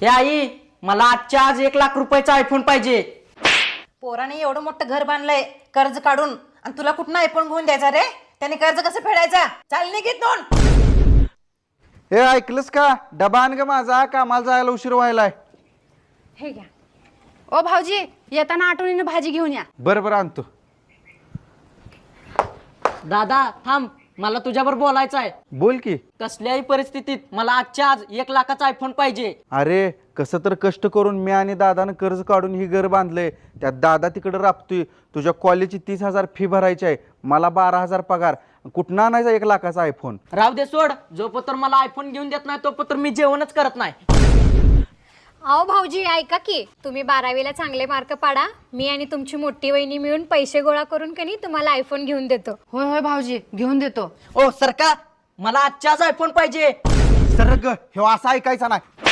हे आई, मला आजच्या आज 1,00,000 रुपयाचा आयफोन पाहिजे. पोराने एवढं मोठं घर बांधलंय कर्ज काढून आणि तुला कुठं आयफोन घेऊन द्यायचा रे? त्याने कर्ज कसं फेडायचा? चाल निघित दोन. हे ऐकलंस का? डबा आण ग माझा, कामाला जायला उशीर व्हायलाय. हे घ्या. ओ भाऊजी, येताना आठवणीने भाजी घेऊन या. बरं बरं आणतो. दादा थांब, मला तुझ्याबरोबर बोलायचं आहे. बोल की. कसल्याही परिस्थितीत मला आजच्या आज 1,00,000चा आयफोन पाहिजे. अरे कसं तर कष्ट करून मी आणि दादानं कर्ज काढून ही घर बांधलंय. त्यात दादा तिकडे राबतोय. तुझ्या कॉलेजची 30,000 फी भरायची आहे, मला 12,000 पगार. कुठं आणायचा 1,00,000चा आयफोन? राव दे सोड, जोपर्यंत मला आयफोन घेऊन देत नाही तोपर्यंत मी जेवणच करत नाही. अहो भाऊजी ऐका की, तुम्ही 12वीला चांगले मार्क पाडा, मी आणि तुमची मोठी वहिनी मिळून पैसे गोळा करून कनी तुम्हाला आयफोन घेऊन देतो. होय होय भाऊजी, घेऊन देतो. ओ सरका, मला आजच्या आज आयफोन पाहिजे. सर ग, हे असं ऐकायचं नाही.